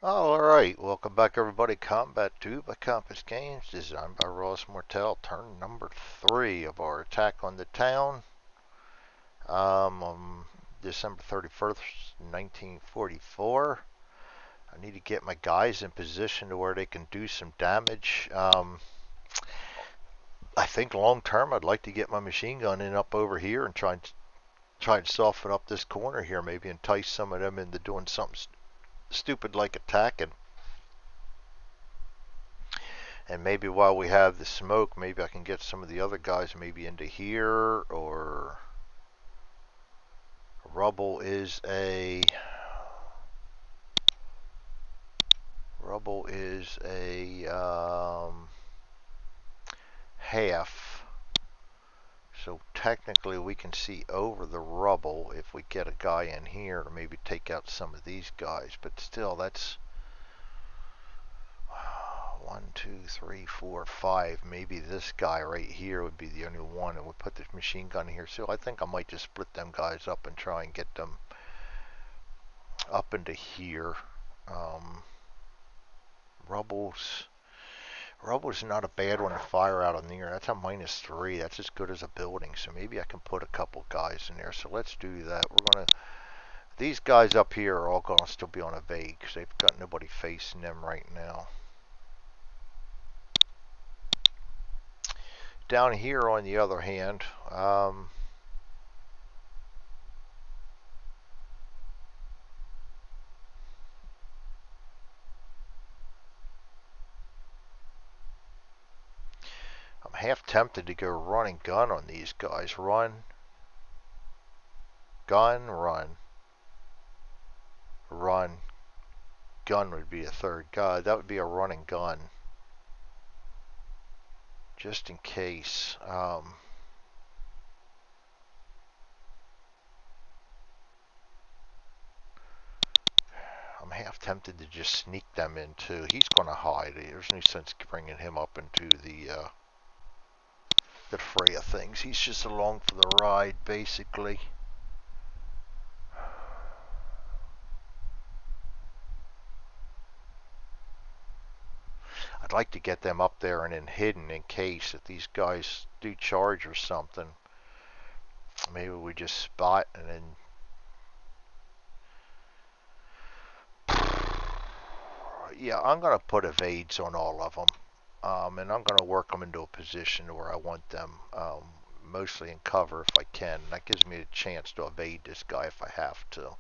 Oh, alright, welcome back everybody. Combat 2 by Compass Games, designed by Ross Mortel. Turn number 3 of our attack on the town. On December 31st, 1944. I need to get my guys in position to where they can do some damage. I think long term I'd like to get my machine gun in up over here and try and soften up this corner here. Maybe entice some of them into doing something stupid like attacking. And maybe while we have the smoke, maybe I can get some of the other guys maybe into here, or rubble is a half. So technically we can see over the rubble if we get a guy in here to maybe take out some of these guys. But still, that's 1, 2, 3, 4, 5. Maybe this guy right here would be the only one, and we put this machine gun here. So I think I might just split them guys up and try and get them up into here. Um, Rubble's Rubble's not a bad one to fire out on there. That's a -3. That's as good as a building. So maybe I can put a couple guys in there. So let's do that. These guys up here are all gonna still be on evade because they've got nobody facing them right now. Down here, on the other hand, I'm half tempted to go run and gun on these guys. Run, gun, run, run, gun would be a third guy. That would be a run and gun, just in case. I'm half tempted to just sneak them into. He's going to hide. There's no sense bringing him up into the fray of things. He's just along for the ride, basically. I'd like to get them up there and then hidden in case if these guys do charge or something. Maybe we just spot and then. Yeah, I'm going to put evades on all of them. And I'm going to work them into a position where I want them, mostly in cover if I can. That gives me a chance to evade this guy if I have to.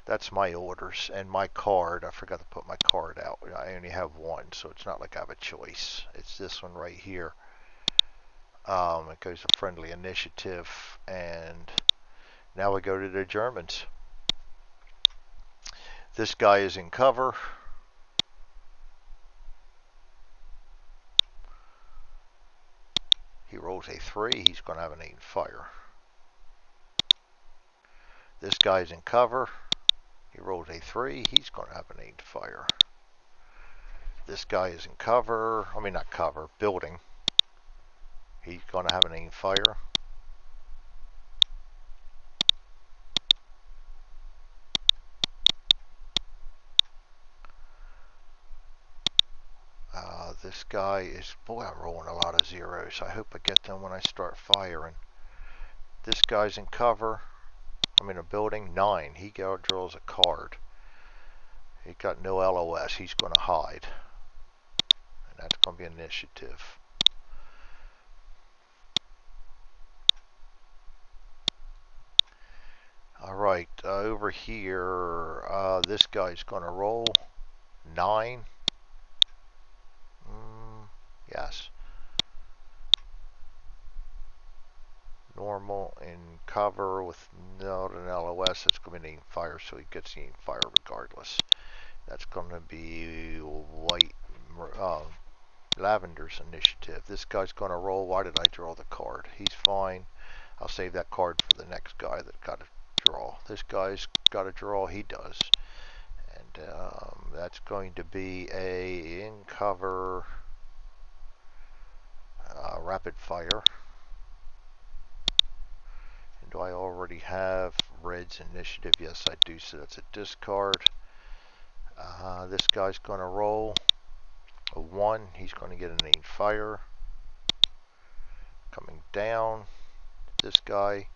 That's my orders. And my card, I forgot to put my card out. I only have one, so it's not like I have a choice. It's this one right here. It goes to friendly initiative, and now we go to the Germans. This guy is in cover. He rolls a 3. He's going to have an 8 fire. This guy's in cover. He rolls a 3. He's going to have an 8 fire. This guy is in cover. I mean, not cover, building. He's going to have an 8 fire. This guy is, boy, I'm rolling a lot of zeros. I hope I get them when I start firing. This guy's in cover. I'm in a building. 9. He draws a card. He got no LOS. He's going to hide. And that's going to be initiative. Alright, over here, this guy's going to roll 9. Yes. Normal in cover with not an LOS. That's going to be an aim fire, so he gets the aim fire regardless. That's going to be white, Lavender's initiative. This guy's going to roll. Why did I draw the card? He's fine. I'll save that card for the next guy that got a draw. This guy's got a draw. He does. And that's going to be a in cover rapid fire. And do I already have red's initiative? Yes, I do. So that's a discard. This guy's going to roll a 1. He's going to get an aimed fire. Coming down, this guy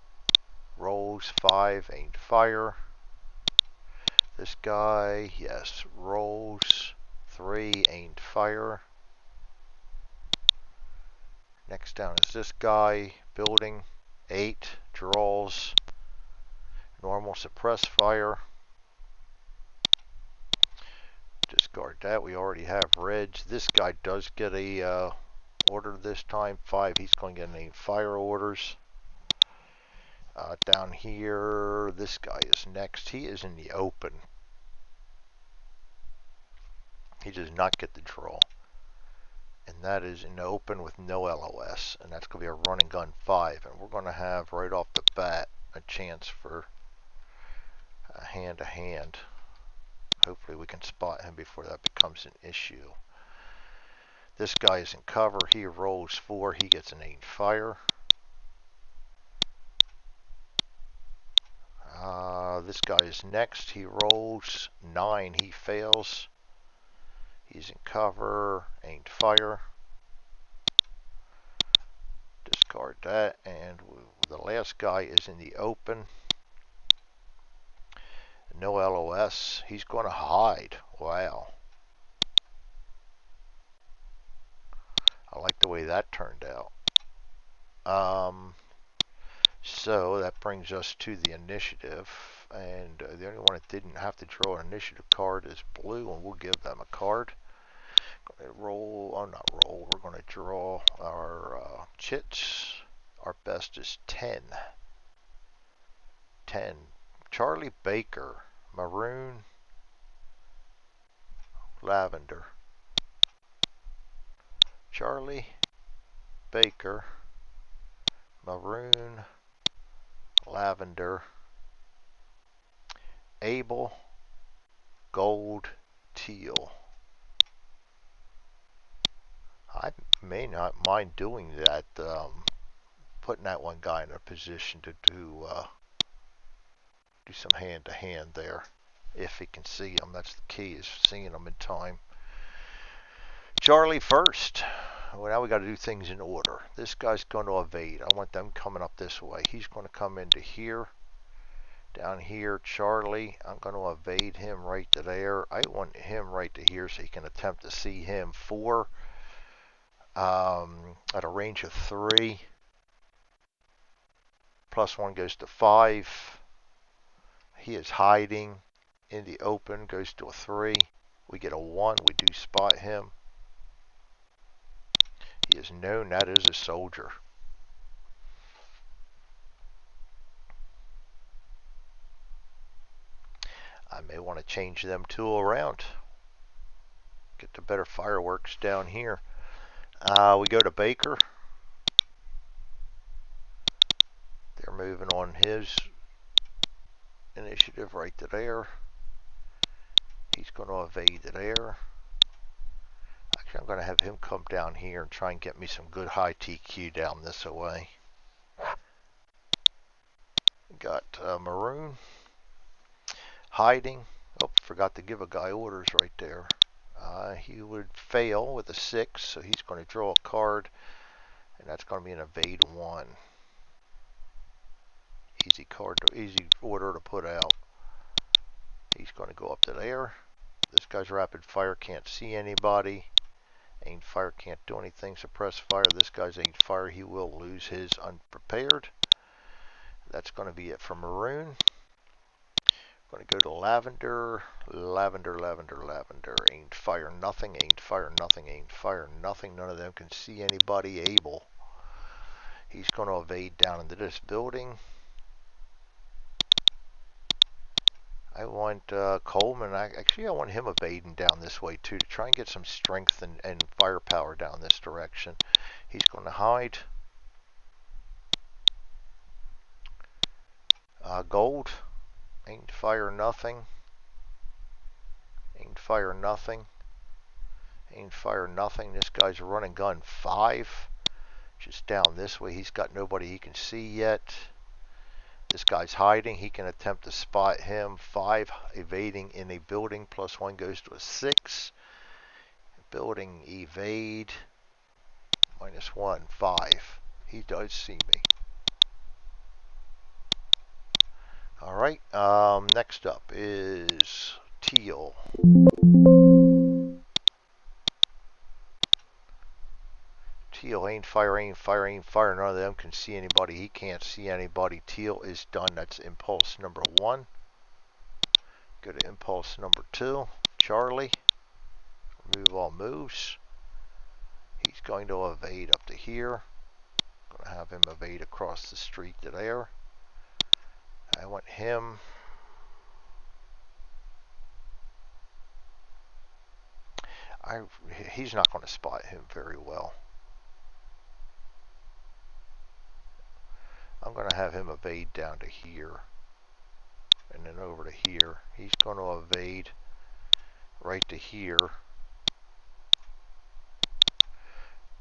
rolls 5, aimed fire. This guy, yes, rolls 3, aimed fire. Next down is this guy, building 8, draws, normal suppress fire. Discard that. We already have reds. This guy does get a order this time. 5. He's going to get any fire orders. Down here, this guy is next. He is in the open. He does not get the draw. And that is in the open with no LOS. And that's going to be a running gun 5. And we're going to have right off the bat a chance for a hand-to-hand. Hopefully we can spot him before that becomes an issue. This guy is in cover. He rolls 4. He gets an aimed fire. This guy is next. He rolls 9. He fails. He's in cover. Aimed fire. Discard that. And the last guy is in the open. No LOS. He's going to hide. Wow. I like the way that turned out. So that brings us to the initiative. And the only one that didn't have to draw an initiative card is blue. And we'll give them a card. Going to roll. Oh, not roll. We're going to draw our chits. Our best is 10. 10. Charlie Baker. Maroon. Lavender. Charlie Baker. Maroon. Lavender. Abel. Gold. Teal. I may not mind doing that, putting that one guy in a position to do some hand-to-hand there. If he can see him, that's the key, is seeing him in time. Charlie first. Well, now we got to do things in order. This guy's going to evade. I want them coming up this way. He's going to come into here. Down here, Charlie, I'm going to evade him right to there. I want him right to here so he can attempt to see him. 4. At a range of 3. +1 goes to 5. He is hiding in the open, goes to a 3. We get a 1. We do spot him. He is known. That is a soldier. I may want to change them 2 around. Get the better fireworks down here. We go to Baker. They're moving on his initiative right to there. He's going to evade to there. Actually, I'm going to have him come down here and try and get me some good high TQ down this way. Got Maroon. Hiding. Oh, forgot to give a guy orders right there. He would fail with a 6, so he's going to draw a card, and that's going to be an evade 1. Easy card, easy order to put out. He's going to go up to there. This guy's rapid fire, can't see anybody. Aimed fire, can't do anything. Suppress fire. This guy's aimed fire, he will lose his unprepared. That's going to be it for Maroon. Going to go to Lavender. Lavender, Lavender, Lavender. Aimed fire, nothing. Aimed fire, nothing. Aimed fire, nothing. None of them can see anybody. Abel. He's going to evade down into this building. I want Coleman. Actually, I want him evading down this way too to try and get some strength and firepower down this direction. He's going to hide. Gold. Aimed fire, nothing. Aimed fire, nothing. Aimed fire, nothing. This guy's running gun 5. Just down this way. He's got nobody he can see yet. This guy's hiding. He can attempt to spot him. 5, evading in a building. +1 goes to a 6. Building, evade. -1, 5. He does see me. Alright, next up is Teal. Teal, aim, fire, aim, fire, aim, fire. None of them can see anybody. He can't see anybody. Teal is done. That's impulse number 1. Go to impulse number 2. Charlie. Remove all moves. He's going to evade up to here. Going to have him evade across the street to there. I want him. He's not going to spot him very well. I'm going to have him evade down to here. And then over to here. He's going to evade right to here.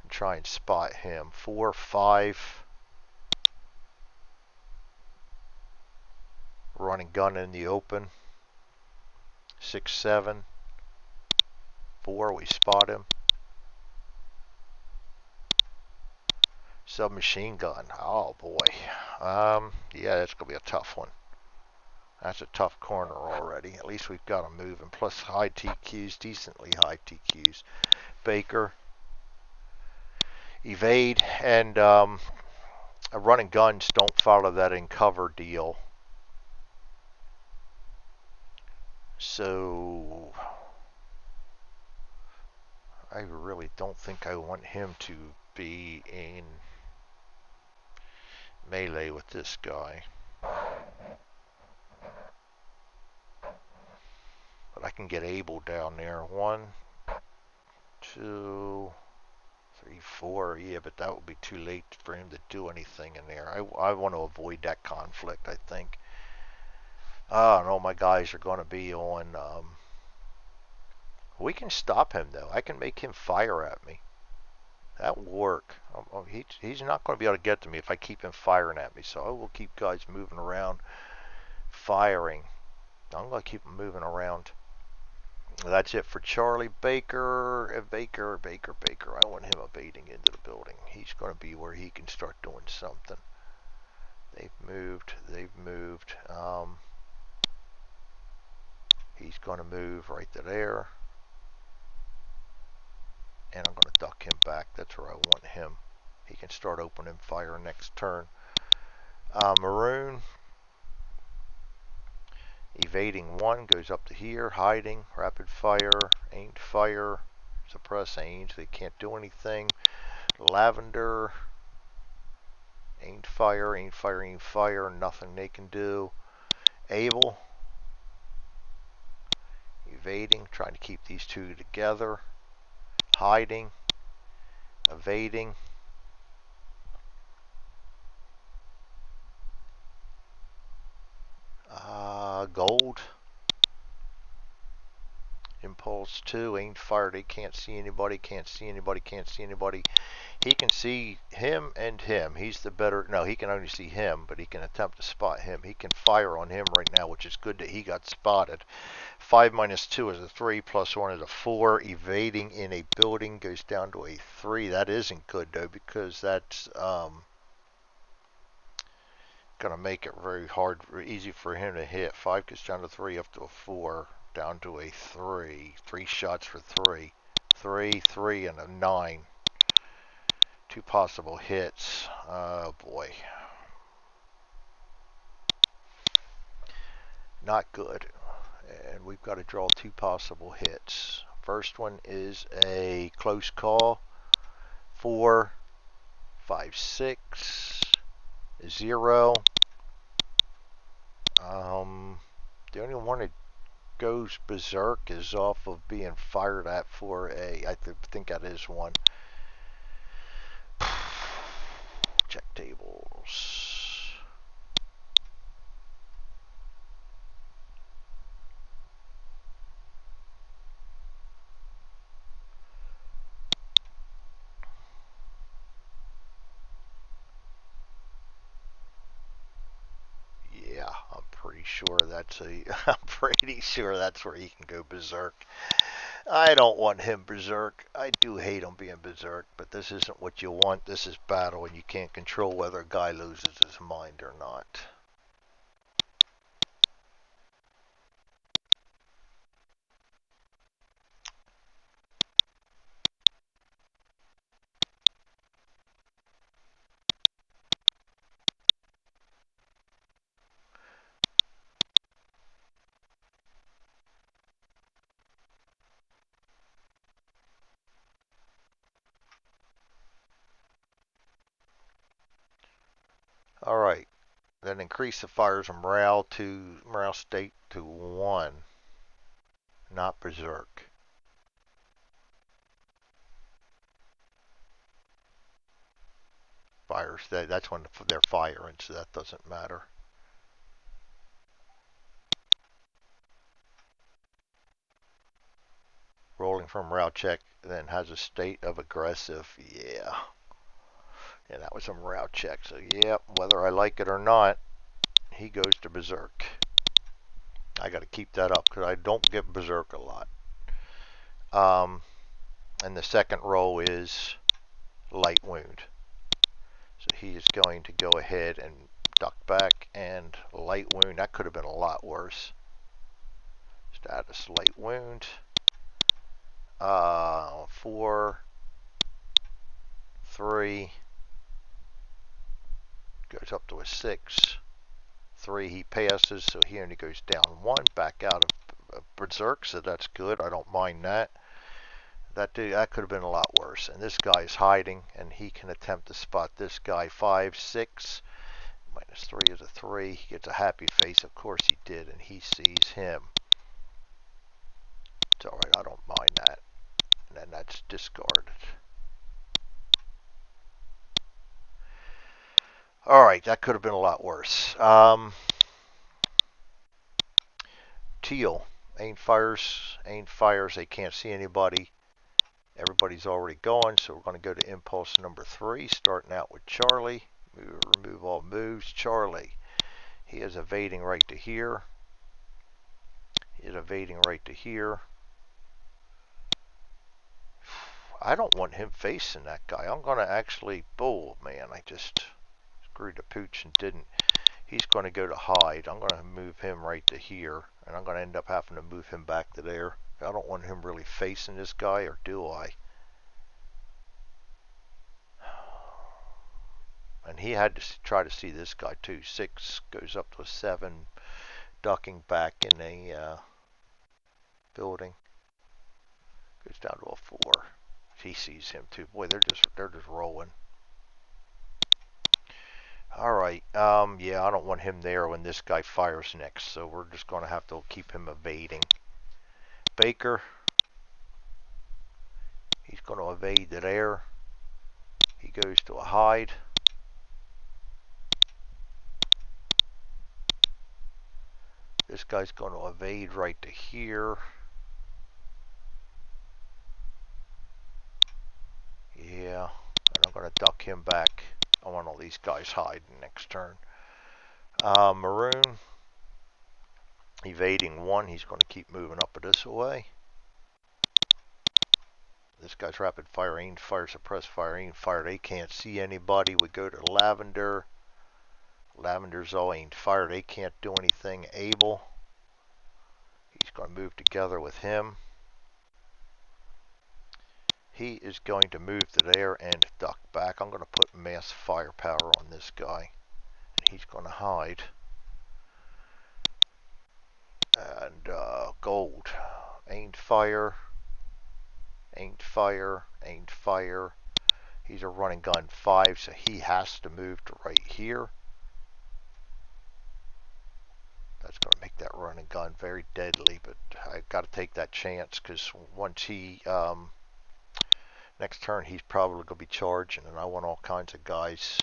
And try and spot him. 4, 5. Running gun in the open. 6, 7. 4, we spot him. Submachine gun. Oh boy. Yeah, that's gonna be a tough one. That's a tough corner already. At least we've got him moving. Plus high TQs, decently high TQs. Baker. Evade and running guns don't follow that in cover deal. So I really don't think I want him to be in melee with this guy. But I can get Abel down there. 1, 2, 3, 4. Yeah, but that would be too late for him to do anything in there. I want to avoid that conflict, I think. I don't know, my guys are going to be on... we can stop him, though. I can make him fire at me. That will work. He's not going to be able to get to me if I keep him firing at me. So I will keep guys moving around, firing. I'm going to keep them moving around. That's it for Charlie. Baker. I want him evading into the building. He's going to be where he can start doing something. They've moved. He's going to move right to there. And I'm going to duck him back. That's where I want him. He can start opening fire next turn. Maroon. Evading 1 goes up to here. Hiding. Rapid fire. Aimed fire. Suppress aims. They can't do anything. Lavender. Aimed fire. Aimed fire. Aimed fire. Nothing they can do. Abel. Evading. Trying to keep these two together. Hiding. Evading. Gold. Impulse 2. Aimed fire. They can't see anybody. Can't see anybody. He can see him and him. He's the better... No, he can only see him, but he can attempt to spot him. He can fire on him right now, which is good that he got spotted. 5 - 2 is a 3, +1 is a 4. Evading in a building goes down to a 3. That isn't good, though, because that's going to make it very hard, easy for him to hit. 5 goes down to 3, up to a 4, down to a 3. 3 shots for 3. 3, 3, and a 9. 2 possible hits. Oh boy. Not good. And we've got to draw 2 possible hits. First one is a close call. 4, 5, 6, 0. The only one that goes berserk is off of being fired at for a... I think that is one. Check tables. sure that's I'm pretty sure that's where he can go berserk. I don't want him berserk. I do hate him being berserk, but this isn't what you want. This is battle, and you can't control whether a guy loses his mind or not. All right. Then increase the fire's morale state to 1, not berserk. Fires, that's when they're firing, so that doesn't matter. Rolling from morale check, then has a state of aggressive. Yeah. And that was a morale check. So, yeah, whether I like it or not, he goes to berserk. I got to keep that up because I don't get berserk a lot. And the second roll is light wound. So he is going to go ahead and duck back and light wound. That could have been a lot worse. Status light wound. 4, 3, goes up to a 6. 3 he passes, so he only goes down 1, back out of berserk, so that's good. I don't mind that. That could have been a lot worse. And this guy is hiding, and he can attempt to spot this guy. 5, 6, minus 3 is a 3. He gets a happy face. Of course he did, and he sees him. It's alright, I don't mind that. And then that's discarded. Alright, that could have been a lot worse. Teal. Ain't fires. They can't see anybody. Everybody's already gone, so we're going to go to impulse number 3, starting out with Charlie. Remove all moves. Charlie. He is evading right to here. He is evading right to here. I don't want him facing that guy. I'm going to actually... Oh, man, I just screwed the pooch and didn't. He's going to go to hide. I'm going to move him right to here, and I'm going to end up having to move him back to there. I don't want him really facing this guy, or do I? And he had to try to see this guy too. 6 goes up to a 7, ducking back in a building. Goes down to a 4. He sees him too. Boy, they're just rolling. All right. Yeah, I don't want him there when this guy fires next, so we're just going to have to keep him evading. Baker. He's going to evade the there. He goes to a hide. This guy's going to evade right to here. Yeah, and I'm going to duck him back. I want all these guys hiding next turn. Maroon. Evading 1. He's going to keep moving up this way. This guy's rapid fire, aimed fire, suppressed fire, aimed fire. They can't see anybody. We go to Lavender. Lavender's all aimed fire. They can't do anything. Abel. He's going to move together with him. He is going to move to there and duck back. I'm going to put mass firepower on this guy. And he's going to hide. And gold. Aimed fire. Aimed fire. Aimed fire. He's a running gun 5, so he has to move to right here. That's going to make that running gun very deadly, but I got to take that chance because once he next turn he's probably going to be charging, and I want all kinds of guys.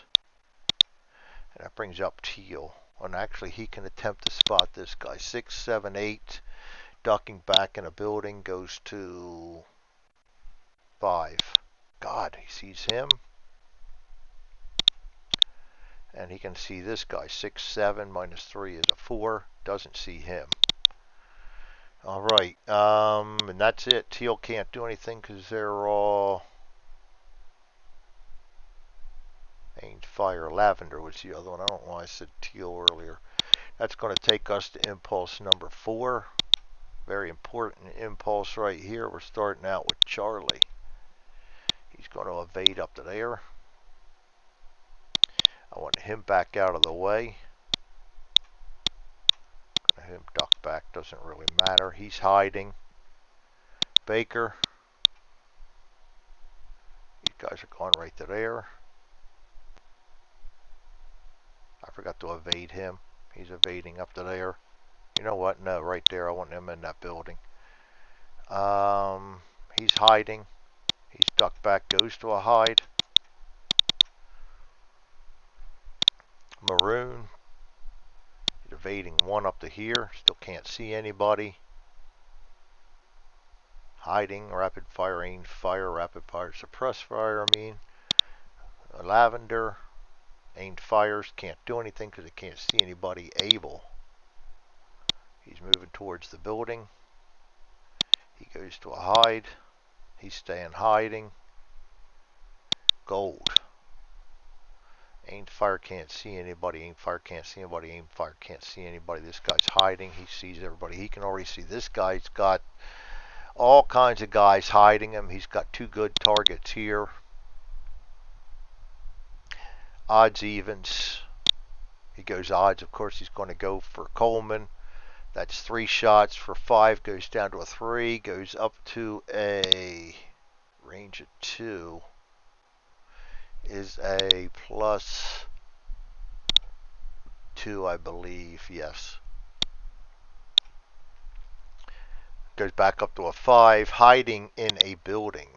And that brings up Teal. And actually he can attempt to spot this guy. 6, 7, 8. Ducking back in a building goes to 5. God, he sees him. And he can see this guy. 6, 7 minus 3 is a 4. Doesn't see him. Alright, and that's it. Teal can't do anything because they're all aimed fire. Lavender was the other one. I don't know why I said teal earlier. That's going to take us to impulse number 4. Very important impulse right here. We're starting out with Charlie. He's going to evade up to there. I want him back out of the way. Him duck back, doesn't really matter. He's hiding. Baker. These guys are going right to there. I forgot to evade him. He's evading up to there. You know what? No, right there. I want him in that building. He's hiding. He's ducked back, goes to a hide. Maroon. He's evading one up to here. Still can't see anybody. Hiding, rapid fire, aimed fire, rapid fire, suppress fire, I mean. Lavender, aimed fires, can't do anything because it can't see anybody. Able. He's moving towards the building. He goes to a hide. He's staying hiding. Gold. Aimed fire can't see anybody. Aimed fire can't see anybody. Aimed fire can't see anybody. This guy's hiding. He sees everybody. He can already see. This guy's got all kinds of guys hiding him. He's got 2 good targets here. Odds, evens. He goes odds. Of course, he's going to go for Coleman. That's 3 shots for 5. Goes down to a 3. Goes up to a range of 2. Is a plus 2, I believe. Yes. Goes back up to a 5. Hiding in a building.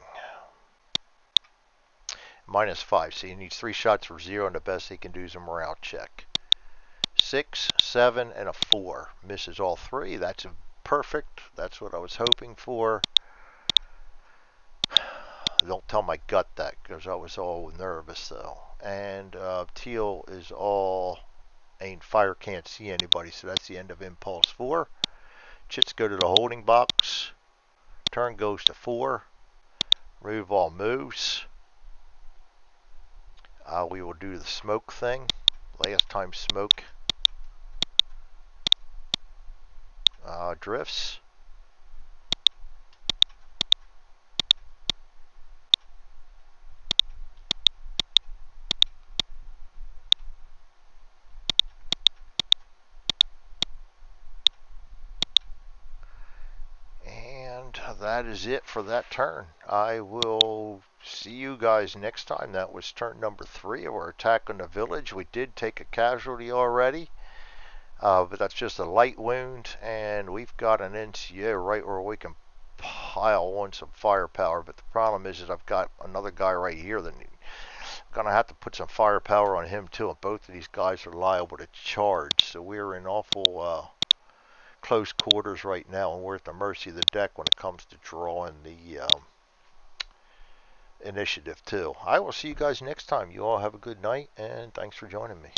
Minus 5. So he needs 3 shots for 0, and the best he can do is a morale check. 6, 7, and a 4. Misses all 3. That's perfect. That's what I was hoping for. Don't tell my gut that, because I was all nervous though. And teal is all aimed fire, can't see anybody, so that's the end of impulse 4. Chits go to the holding box. Turn goes to 4. Remove all moves. We will do the smoke thing. Last time smoke drifts. And that is it for that turn. I will see you guys next time. That was turn number 3 of our attack on the village. We did take a casualty already. But that's just a light wound, and we've got an NCO right where we can pile on some firepower. But the problem is I've got another guy right here that I'm going to have to put some firepower on him too. And both of these guys are liable to charge, so we're in awful close quarters right now, and we're at the mercy of the deck when it comes to drawing the initiative too. I will see you guys next time. You all have a good night, and thanks for joining me.